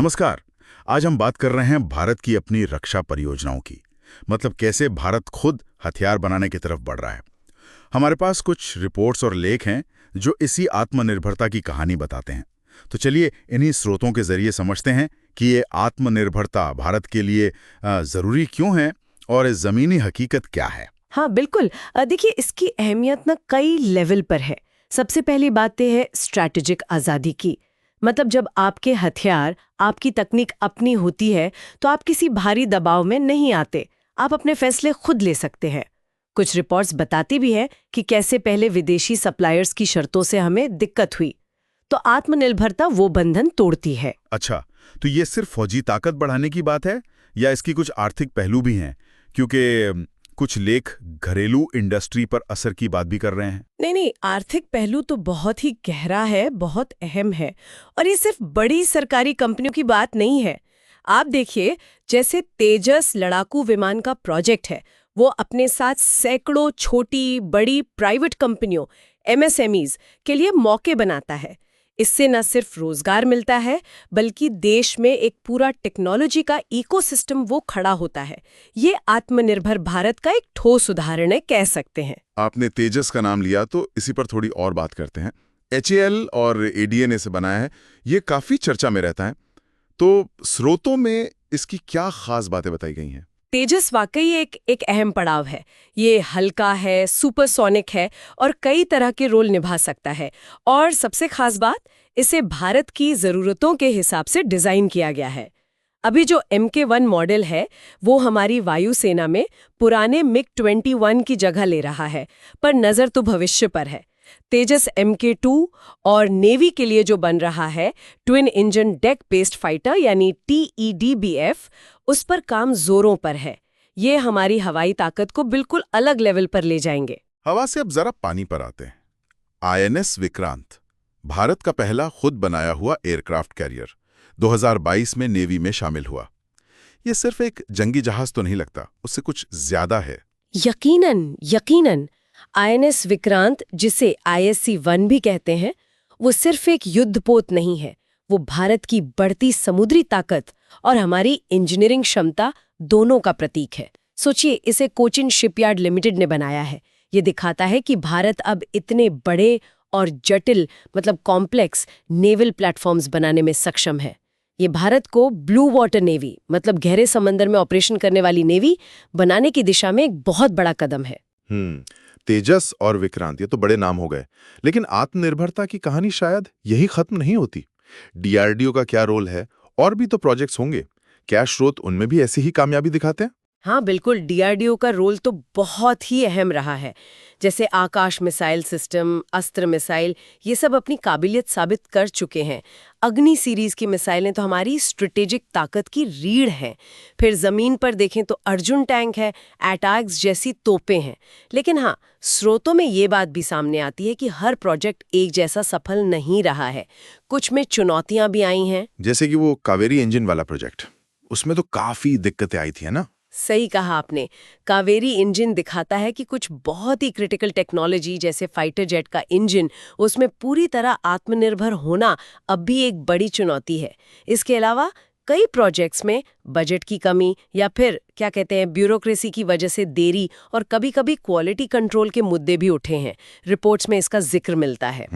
नमस्कार। आज हम बात कर रहे हैं भारत की अपनी रक्षा परियोजनाओं की। मतलब कैसे भारत खुद हथियार बनाने की तरफ बढ़ रहा है। हमारे पास कुछ रिपोर्ट्स और लेख हैं जो इसी आत्मनिर्भरता की कहानी बताते हैं। तो चलिए इन्हीं स्रोतों के जरिए समझते हैं कि ये आत्मनिर्भरता भारत के लिए जरूरी क्यों है और इस जमीनी हकीकत क्या है। हाँ बिल्कुल। देखिए इसकी अहमियत ना कई लेवल पर है। सबसे पहली बात यह है स्ट्रैटेजिक आज़ादी की। मतलब जब आपके हथियार, आपकी तकनीक अपनी होती है तो आप किसी भारी दबाव में नहीं आते। आप अपने फैसले खुद ले सकते हैं। कुछ रिपोर्ट्स बताती भी है कि कैसे पहले विदेशी सप्लायर्स की शर्तों से हमें दिक्कत हुई। तो आत्मनिर्भरता वो बंधन तोड़ती है। अच्छा, तो ये सिर्फ फौजी ताकत बढ़ाने की बात है या इसकी कुछ आर्थिक पहलू भी हैं? क्योंकि कुछ लेख घरेलू इंडस्ट्री पर असर की बात भी कर रहे हैं। नहीं, आर्थिक पहलू तो बहुत ही गहरा है, बहुत अहम है। और ये सिर्फ बड़ी सरकारी कंपनियों की बात नहीं है। आप देखिए, जैसे तेजस लड़ाकू विमान का प्रोजेक्ट है, वो अपने साथ सैकड़ों छोटी बड़ी प्राइवेट कंपनियों एमएसएमईज के लिए मौके बनाता है। इससे न सिर्फ रोजगार मिलता है, बल्कि देश में एक पूरा टेक्नोलॉजी का इकोसिस्टम वो खड़ा होता है। ये आत्मनिर्भर भारत का एक ठोस उदाहरण है, कह सकते हैं। आपने तेजस का नाम लिया तो इसी पर थोड़ी और बात करते हैं। HAL और ADA से बनाया है, ये काफी चर्चा में रहता है। तो स्रोतों में इसकी क्या खास बातें बताई गई हैं? तेजस वाकई एक अहम पड़ाव है। ये हल्का है, सुपरसोनिक है और कई तरह के रोल निभा सकता है। और सबसे खास बात, इसे भारत की ज़रूरतों के हिसाब से डिज़ाइन किया गया है। अभी जो MK1 मॉडल है, वो हमारी वायुसेना में पुराने MiG-21 की जगह ले रहा है, पर नज़र तो भविष्य पर है। तेजस MK2 और नेवी के लिए जो बन रहा है twin engine deck based fighter यानी TEDBF, उस पर काम जोरों पर है। ये हमारी हवाई ताकत को बिल्कुल अलग लेवल पर ले जाएंगे। हवा से अब जरा पानी पर आते हैं। INS विक्रांत, भारत का पहला खुद बनाया हुआ एयरक्राफ्ट कैरियर, 2022 में नेवी में शामिल हुआ। ये सिर्फ एक जंगी जहाज तो नहीं लगता, उससे कुछ ज्यादा है। यकीनन INS विक्रांत, जिसे ISC-1 भी कहते हैं, वो सिर्फ एक युद्धपोत नहीं है। वो भारत की बढ़ती समुद्री ताकत और हमारी इंजीनियरिंग क्षमता दोनों का प्रतीक है। सोचिए, इसे कोचिन शिपयार्ड लिमिटेड ने बनाया है। ये दिखाता है कि भारत अब इतने बड़े और जटिल मतलब कॉम्प्लेक्स नेवल प्लेटफॉर्म्स बनाने में सक्षम है। ये भारत को ब्लू वाटर नेवी मतलब गहरे समंदर में ऑपरेशन करने वाली नेवी बनाने की दिशा में एक बहुत बड़ा कदम है। तेजस और विक्रांत, ये तो बड़े नाम हो गए, लेकिन आत्मनिर्भरता की कहानी शायद यही खत्म नहीं होती। DRDO का क्या रोल है? और भी तो प्रोजेक्ट्स होंगे। क्या स्रोत उनमें भी ऐसी ही कामयाबी दिखाते हैं? हाँ बिल्कुल, DRDO का रोल तो बहुत ही अहम रहा है। जैसे आकाश मिसाइल सिस्टम, अस्त्र मिसाइल, ये सब अपनी काबिलियत साबित कर चुके हैं। अग्नि सीरीज की मिसाइलें तो हमारी स्ट्रेटेजिक ताकत की रीढ़ हैं। फिर जमीन पर देखें तो अर्जुन टैंक है, अटैक्स जैसी तोपें हैं। लेकिन हाँ, स्रोतों में ये बात भी सामने आती है कि हर प्रोजेक्ट एक जैसा सफल नहीं रहा है। कुछ में चुनौतियां भी आई हैं। जैसे कि वो कावेरी इंजन वाला प्रोजेक्ट, उसमें तो काफी दिक्कतें आई थी, है ना? सही कहा आपने। कावेरी इंजन दिखाता है कि कुछ बहुत ही क्रिटिकल टेक्नोलॉजी जैसे फाइटर जेट का इंजन, उसमें पूरी तरह आत्मनिर्भर होना अब भी एक बड़ी चुनौती है। इसके अलावा कई प्रोजेक्ट्स में बजट की कमी या फिर क्या कहते हैं ब्यूरोक्रेसी की वजह से देरी और कभी-कभी क्वालिटी कंट्रोल के मुद्दे भी उठे हैं। रिपोर्ट्स में इसका जिक्र मिलता है।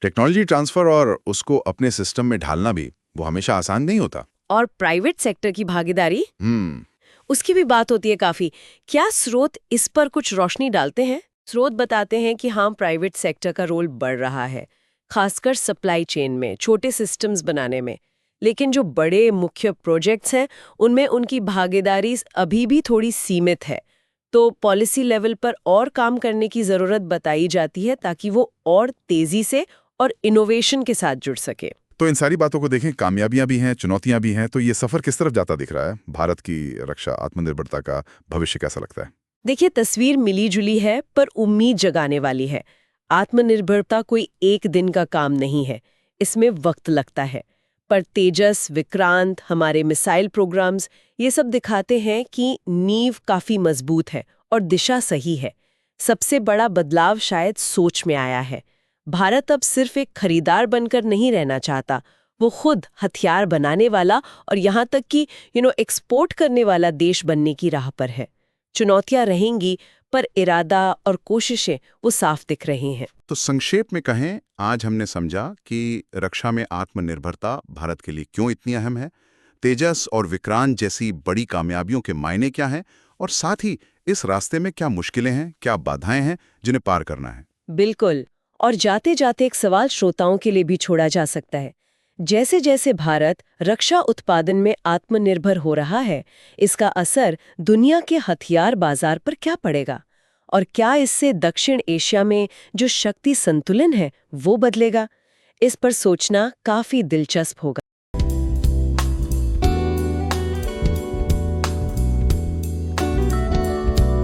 टेक्नोलॉजी ट्रांसफर और उसको अपने सिस्टम में ढालना भी वो हमेशा आसान नहीं होता। और प्राइवेट सेक्टर की भागीदारी, उसकी भी बात होती है काफी। क्या स्रोत इस पर कुछ रोशनी डालते हैं? स्रोत बताते हैं कि हाँ, प्राइवेट सेक्टर का रोल बढ़ रहा है, खासकर सप्लाई चेन में, छोटे सिस्टम्स बनाने में। लेकिन जो बड़े मुख्य प्रोजेक्ट्स हैं, उनमें उनकी भागीदारी अभी भी थोड़ी सीमित है। तो पॉलिसी लेवल पर और काम करने की जरूरत बताई जाती है ताकि वो और तेजी से और इनोवेशन के साथ जुड़ सके। तो इन सारी बातों को देखें, कामयाबियां भी हैं, चुनौतियां भी हैं, तो ये सफर किस तरफ जाता दिख रहा है? भारत की रक्षा आत्मनिर्भरता का भविष्य कैसा लगता है? देखिए, तस्वीर मिली जुली है पर उम्मीद जगाने वाली है। आत्मनिर्भरता कोई एक दिन का काम नहीं है, इसमें वक्त लगता है। पर तेजस, विक्रांत, हमारे मिसाइल प्रोग्राम्स, ये सब दिखाते हैं कि नींव काफी मजबूत है और दिशा सही है। सबसे बड़ा बदलाव शायद सोच में आया है। भारत अब सिर्फ एक खरीदार बनकर नहीं रहना चाहता, वो खुद हथियार बनाने वाला और यहाँ तक कि एक्सपोर्ट करने वाला देश बनने की राह पर है। चुनौतियां रहेंगी, पर इरादा और कोशिशें वो साफ दिख रही हैं। तो संक्षेप में कहें, आज हमने समझा कि रक्षा में आत्मनिर्भरता भारत के लिए क्यों इतनी अहम है, तेजस और विक्रांत जैसी बड़ी कामयाबियों के मायने क्या हैं, और साथ ही इस रास्ते में क्या मुश्किलें हैं, क्या बाधाएं हैं जिन्हें पार करना है। बिल्कुल। और जाते जाते एक सवाल श्रोताओं के लिए भी छोड़ा जा सकता है। जैसे जैसे भारत रक्षा उत्पादन में आत्मनिर्भर हो रहा है, इसका असर दुनिया के हथियार बाजार पर क्या पड़ेगा? और क्या इससे दक्षिण एशिया में जो शक्ति संतुलन है वो बदलेगा? इस पर सोचना काफी दिलचस्प होगा।